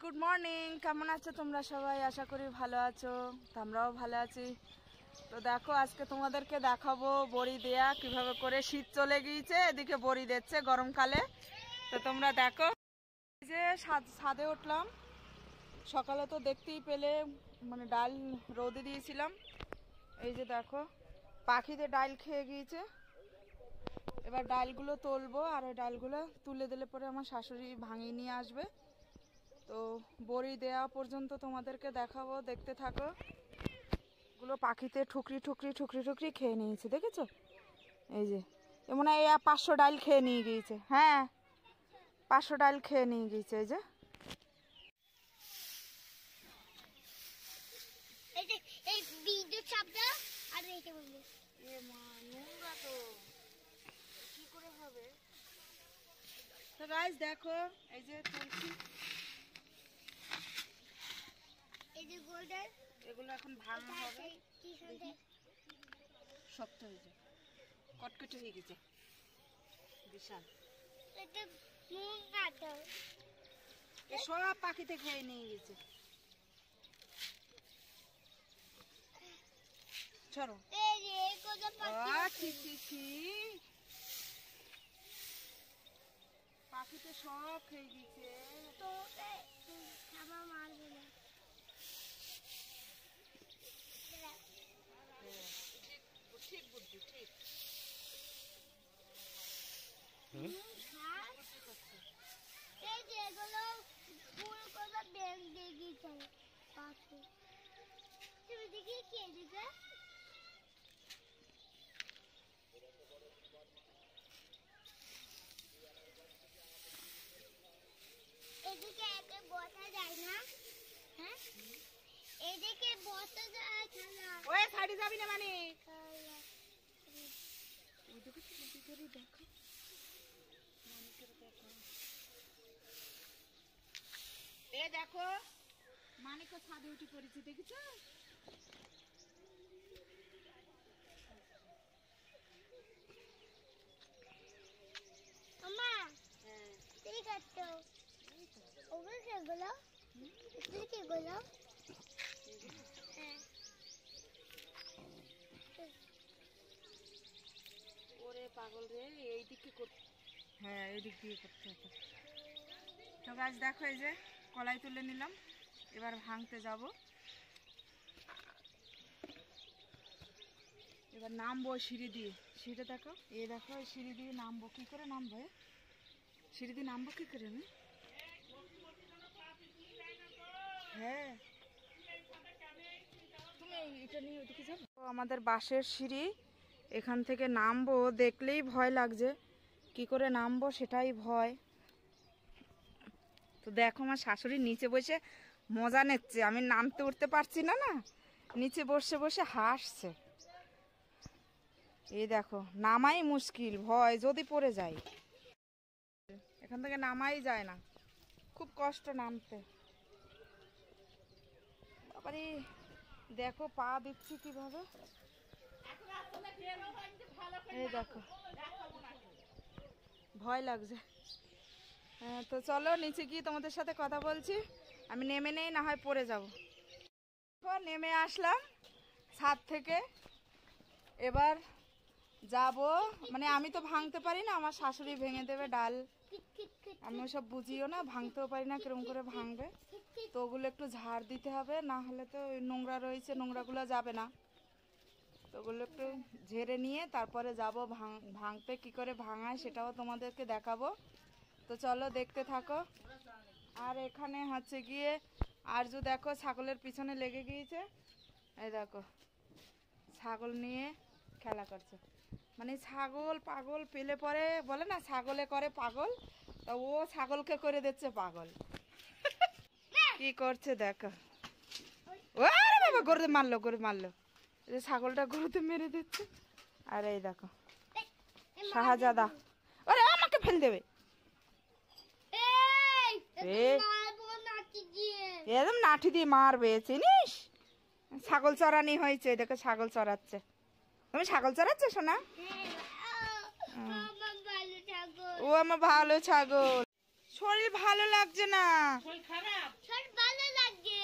Good morning, কেমন আছো তোমরা সবাই? আশা করি ভালো আছো, তো আমরাও ভালো আছি। তো দেখো আজকে তোমাদেরকে দেখাবো বড়ি দেয়া কিভাবে করে। শীত চলে গিয়েছে, এদিকে বড়ি দিচ্ছে গরমকালে। তো তোমরা দেখো, এই যে ছাদে উঠলাম সকালে, তো দেখতেই পেলে মানে ডাল রোদে দিয়েছিলাম। এই যে দেখো পাখিতে ডাল খেয়ে গিয়েছে। এবার ডালগুলো তুলবো, আর ওই ডালগুলো তুলে দিলে পরে আমার শাশুড়ি ভাঙিয়ে নিয়ে আসবে। তো বড়ি দেওয়া পর্যন্ত তোমাদেরকে দেখাবো, দেখতে থাকো। এগুলো পাখিতে ঠুকরি ঠুকরি ঠুকরি ঠুকরি খেয়ে নিয়েছে, দেখেছো? এই যে এমন এই 500 ডাল খেয়ে নিয়ে গিয়েছে। হ্যাঁ, 500 ডাল খেয়ে নিয়ে গিয়েছে। এই যে তো গাইস দেখো, এই যে তুলসী, এগুলো এখন ভাঙা হবে। শক্ত হয়ে যায়, কটকটে হয়ে গেছে বিশাল। সব পাখিতে খেয়ে নিয়ে গেছে। চলো পাখিতে সব খেয়ে গেছে। তো মারবে না, ঠিক বুদ্ধি, ঠিক। এই যে এগুলো ফুল করে বেল দিয়ে গিয়েছে পাখি, তুমি দেখি কে দিতে। এদিকে একে বসা যায় না, হ্যাঁ এদিকে বসা যায় না। ওই ছাড়ি যাবি না মানে এ দেখো মানিক ছাদে উঠে পড়েছে, দেখেছো? ঠিক আছে, ওরে পাগল রে, এইদিকে করতে, হ্যাঁ এইদিক দিয়ে করতে হতো। তো গাছ দেখো, এই যে কলাই তুলে নিলাম, এবার ভাঙতে যাব। এবার নামবো সিঁড়ি দিয়ে। সিঁড়ি দেখো, এই দেখো সিঁড়ি দিয়ে নামবো। কি করে নামবো? সিঁড়ি দিয়ে নামবো কি করে? আমি হ্যাঁ, তুমি এটা নিয়ে ওইদিকে যাবো। আমাদের বাঁশের সিঁড়ি, এখান থেকে নামবো, দেখলেই ভয় লাগছে। কি করে নামবো সেটাই ভয়। তো দেখো আমার শাশুড়ি নিচে বসে মজা নিচ্ছে, আমি নামতে উঠতে পারছি না, না নিচে বসে বসে হাসছে। এই দেখো নামাই মুশকিল, ভয় যদি পড়ে যায়। এখান থেকে নামাই যায় না, খুব কষ্ট নামতে। বাবারে দেখো পা দিচ্ছি কিভাবে, এই দেখো ভয় লাগছে। তো চলো নিচে গিয়ে তোমাদের সাথে কথা বলছি। আমি নেমে নেই, না হয় পড়ে যাব। নেমে আসলাম ছাদ থেকে, এবার যাব। মানে আমি তো ভাঙতে পারি না, আমার শাশুড়ি ভেঙে দেবে ডাল। আমি ওসব বুঝিও না, ভাঙতেও পারি না কিরম করে ভাঙবে। তো ওগুলো একটু ঝাড় দিতে হবে, না হলে তো নোংরা রয়েছে, নোংরাগুলো যাবে না। তো ওগুলো একটু ঝেড়ে নিয়ে তারপরে যাব ভাঙতে। কি করে ভাঙায় সেটাও তোমাদেরকে দেখাবো। তো চলো দেখতে থাকো। আর এখানে হচ্ছে গিয়ে আরজু দেখো ছাগলের পিছনে লেগে গিয়েছে। এই দেখো ছাগল নিয়ে খেলা করছে। মানে ছাগল পাগল পেলে পরে বলে না, ছাগলে করে পাগল, তা ও ছাগলকে করে দিচ্ছে পাগল। কি করছে দেখো। ও বাবা, গরুতে মারলো, গরু মারলো। এই যে ছাগলটা গরুতে মেরে দিচ্ছে। আর এই দেখো শাহজাদা, ওরে আমাকে ফেল দেবে। একদম লাঠি দিয়ে মারবে, চিনিস? ছাগল চড়ানি হয়েছে, দেখো ছাগল চড়াচ্ছে। তুমি ছাগল চড়াচ্ছ সোনা? ও আমার ভালো ছাগল। শরীর ভালো লাগছে না। শরীর খারাপ? শরীর ভালো লাগছে।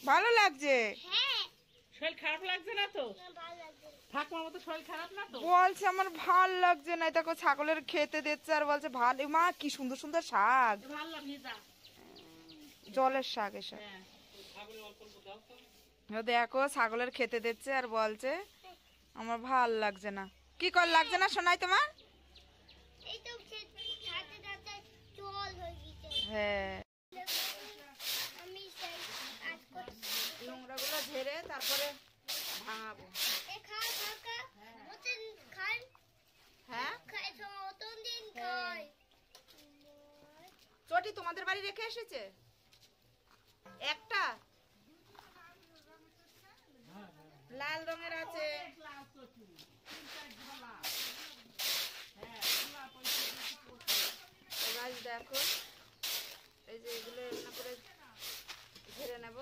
ভালো লাগছে? হ্যাঁ। শরীর খারাপ লাগছে না তো? ভালো লাগছে। ঠাকুমার মতো শরীর খারাপ না তো? বলছে আমার ভাল লাগছে না। দেখো ছাগলের খেতে দিচ্ছে আর বলছে ভালো। মা কি সুন্দর সুন্দর শাক, ভালো ভেজা জলের শাক এসব। হ্যাঁ। দেখো ছাগলের খেতে দিচ্ছে আর বলছে আমার ভাল লাগছে না। কি কর লাগছে না শোনাই তোমার? এই তো খাতে খাতে জল হয়ে গেছে। হ্যাঁ, আমি সেই কাজ করছি। নোংরা গুলো ঝেড়ে তারপরে ভাঙাবো। এ খাও কাকা। মতন খান। হ্যাঁ, খাই মতন দিন খাই। চটি তোমাদের বাড়ি রেখে এসেছে একটা লাল রঙের আছে। এবার দেখো এই যে এগুলো এমন করে ঝেড়ে নেব।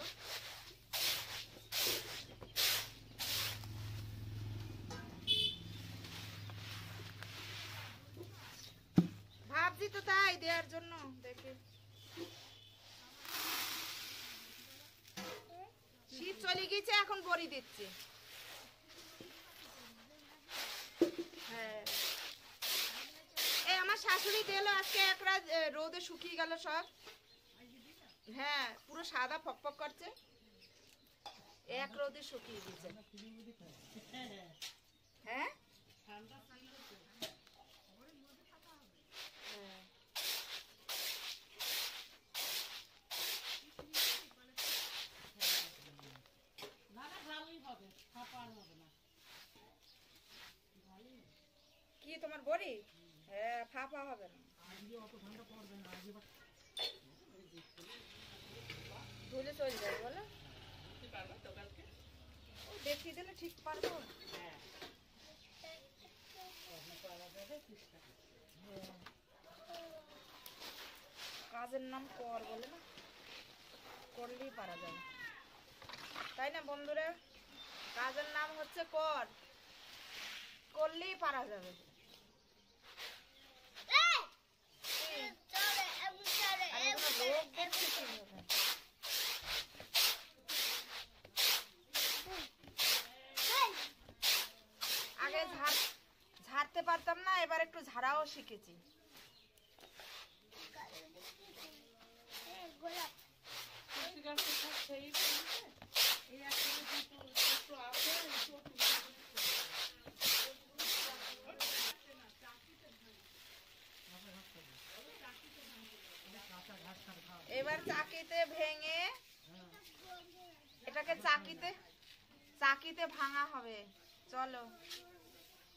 ভাবছি তো তাই দেওয়ার জন্য। দেখি শীত চলে গেছে, এখন বড়ি দিচ্ছি। হ্যাঁ, এই আমার শাশুড়ি দিল আজকে এক রাত রোদে শুকিয়ে গেল সব। হ্যাঁ, পুরো সাদা ফকফক করছে, এক রোদে শুকিয়ে গেছে। হ্যাঁ, কি তোমার বড়ি? হ্যাঁ, ফাঁপা হবে না। ধুলে চলে যাবে বলো। ও দেখিয়ে দিলে ঠিক পারবো। কাজের নাম কর বলে না, করলেই পারা যাবে, তাই না বন্ধুরা? কাজের নাম হচ্ছে কর, করলেই পারা যাবে। চলে আমি চলে আর এগুলো লোকদের খুশি হবে। আগে ঝাড়তে পারতাম না, এবার একটু ঝাড়াও শিখেছি। গোলাপ এবার চাকিতে ভেঙে এটাকে চাকিতে ভাঙা হবে। চলো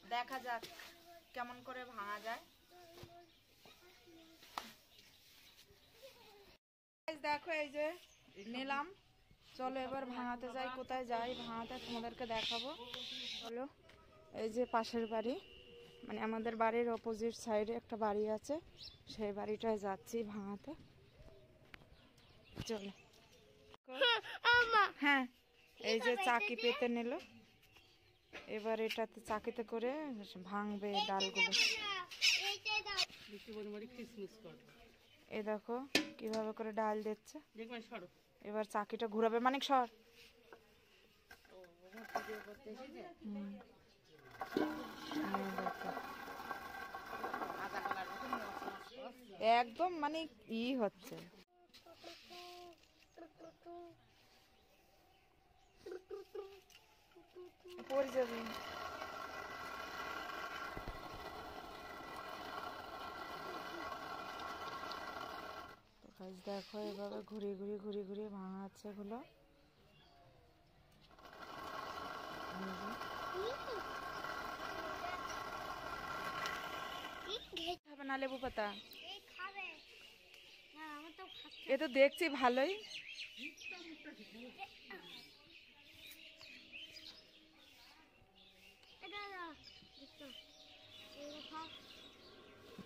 দেখা যাক কেমন করে ভাঙা যায়। দেখো এই যে নিলাম, চলো এবার ভাঙাতে যাই। কোথায় যাই ভাঙাতে তোমাদেরকে দেখাবো। চলো এই যে পাশের বাড়ি, মানে আমাদের বাড়ির অপোজিট সাইডে একটা বাড়ি আছে, সেই বাড়িটায় যাচ্ছি ভাঙাতে। চলো। হ্যাঁ, এই যে চাকি পেতে নিল, এবার এটাতে চাকিতে করে ভাঙবে ডালগুলো। এই দেখো কিভাবে করে ডাল দিচ্ছে। এবার চাকিটা ঘুরাবে, মানে সর। একদম মানে ই হচ্ছে। পড়ে যাবে। দেখো এভাবে ঘুরিয়ে ঘুরিয়ে ঘুরিয়ে ঘুরিয়ে ভাঙা আছে এগুলো। হবে না লেবু পাতা, এ তো দেখছি ভালোই।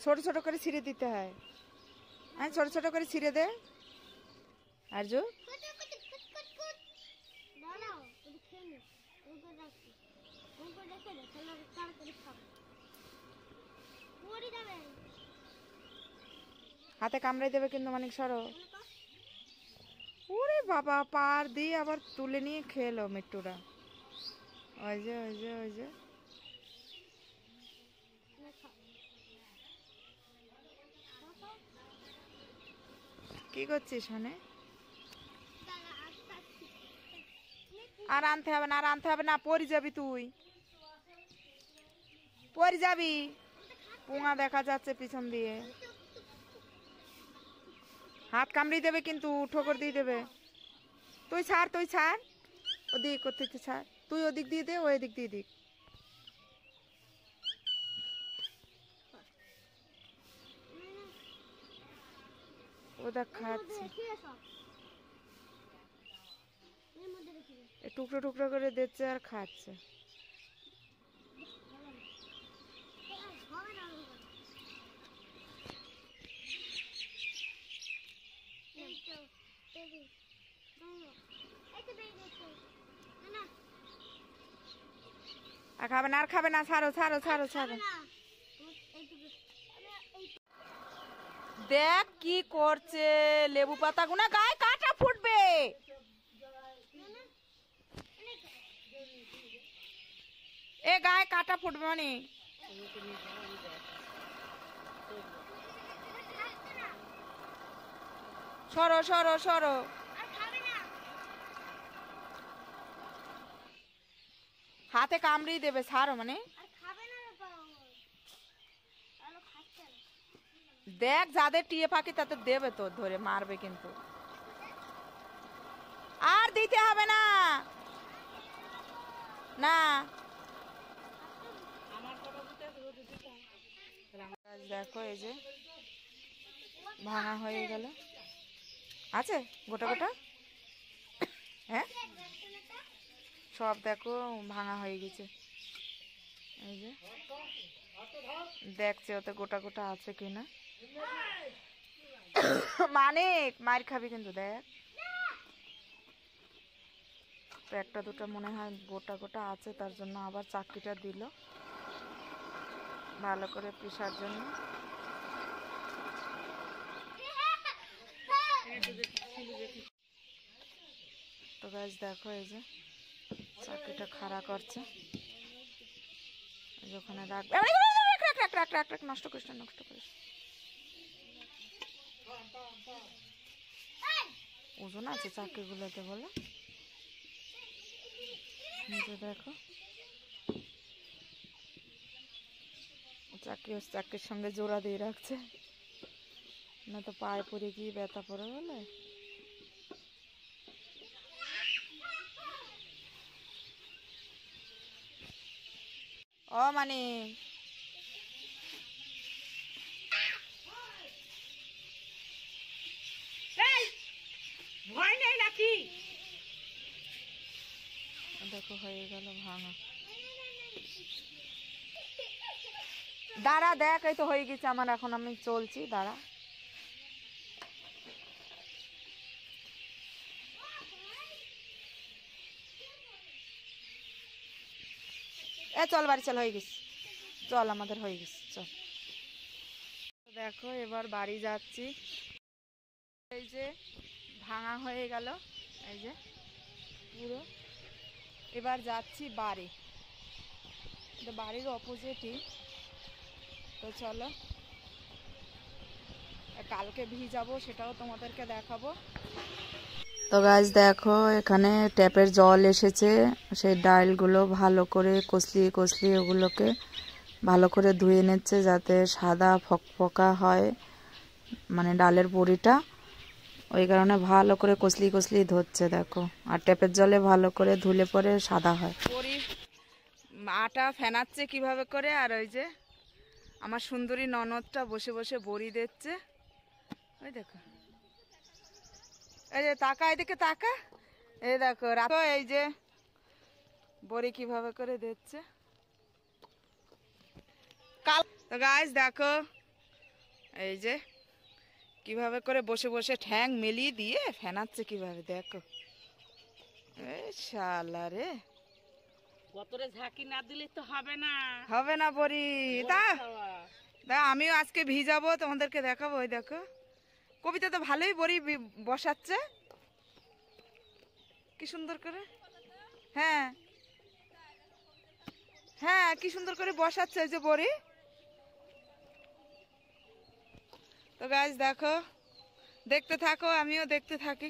ছোট ছোট করে ছিঁড়ে দিতে হয়। হ্যাঁ, ছোট ছোট করে ছিঁড়ে দে। আরজু হাতে কামড়াই দেবে কিন্তু মানিক সরো। ওরে বাবা, পার দিয়ে আবার তুলে নিয়ে খেলো মিট্টুরা। ওই যে ওই যে ওই যে কি করছিস মানে? আর আনতে হবে না, আর আনতে হবে না, পড়ে যাবি তুই, পড়ে যাবি। পোঙা দেখা যাচ্ছে পিছন দিয়ে, হাত কামড়িয়ে দেবে কিন্তু, ঠোকর দিয়ে দেবে। তুই ছাড়, তুই ছাড়, ওদিক করতে ছাড়, তুই ওদিক দিয়ে দে, ও এদিক দিয়ে দিক। ও দেখ খাচ্ছে, টুকরো টুকরো করে দিচ্ছে আর খাচ্ছে। আর খাবে না, আর খাবে না, ছাড়ো ছাড়ো ছাড়ো ছাড়ো। দেখ কি করছে, লেবু পাতা গুনা গায়ে কাটা ফুটবে। এ গায়ে কাটা ফুটবে মানে। সরো সরো সরো, হাতে কামড়িয়ে দেবে, ছাড়ো মানে। দেখ যাদের টিয়ে পাখি তাদের দেবে তো, ধরে মারবে কিন্তু। আর দিতে হবে না, না। দেখো এই যে ভাঙা হয়ে গেল, আছে গোটা গোটা। হ্যাঁ সব দেখো ভাঙা হয়ে গেছে। এই যে দেখছে ওতে গোটা গোটা আছে কিনা। মানে মার খাবি কিন্তু, দেখ তো একটা দুটো মনে হয় গোটা গোটা আছে, তার জন্য আবার চাকরিটা দিল ভালো করে পিসার জন্য। তো গাছ দেখো এই যে চাকরিটা খাড়া করছে, ওখানে রাখবে। নষ্ট করিস না, নষ্ট করিস। ওজন আছে চাকরিগুলোতে বলো, দেখো চাকরির সঙ্গে জোড়া দিয়ে রাখছে, না তো পায়ে পড়ে গিয়ে ব্যথা পড়ে বলে। ও মানে ভয় নেই নাকি? দেখো হয়ে গেল ভাঙা। দাঁড়া দেখ, এই তো হয়ে গেছে আমার, এখন আমি চলছি, দাঁড়া। এ চল বাড়ি চল, হয়ে গেছে, চল আমাদের হয়ে গেছে, চল। দেখো এবার বাড়ি যাচ্ছি। এই যে ভাঙা হয়ে গেল, এই যে পুরো। এবার যাচ্ছি বাড়ি, বাড়ির অপোজিটই। তো চলো, কালকে ভিজাবো সেটাও তোমাদেরকে দেখাবো। তো গাছ দেখো এখানে ট্যাপের জল এসেছে, সেই ডালগুলো ভালো করে কষলিয়ে কষলিয়ে ওগুলোকে ভালো করে ধুয়ে নিচ্ছে, যাতে সাদা ফকফকা হয় মানে ডালের বড়িটা। ওই কারণে ভালো করে কষলিয়ে কষলিয়ে ধরছে দেখো, আর ট্যাপের জলে ভালো করে ধুলে পরে সাদা হয়। বড়ি আটা ফেনাচ্ছে কিভাবে করে, আর ওই যে আমার সুন্দরী ননদটা বসে বসে বড়ি দিচ্ছে, ওই দেখো। এই যে তাকা, এদিকে তাকা, এই দেখো রাখো, এই যে বড়ি কিভাবে করে দিচ্ছে কাল। তো গাইস দেখো এই যে কিভাবে করে বসে বসে ঠ্যাং মেলিয়ে দিয়ে ফেনাচ্ছে কিভাবে, দেখো। এই শালা রে, গতরে ঝাঁকি না দিলে তো হবে না, হবে না বড়ি। তা আমিও আজকে ভিজাবো, তোমাদেরকে দেখাবো। ওই দেখো কবিতা তো ভালোই বড়ি বসাচ্ছে, কি সুন্দর করে। হ্যাঁ হ্যাঁ, কি সুন্দর করে বসাচ্ছে ওই যে বড়ি। তো গাইস দেখো, দেখতে থাকো, আমিও দেখতে থাকি।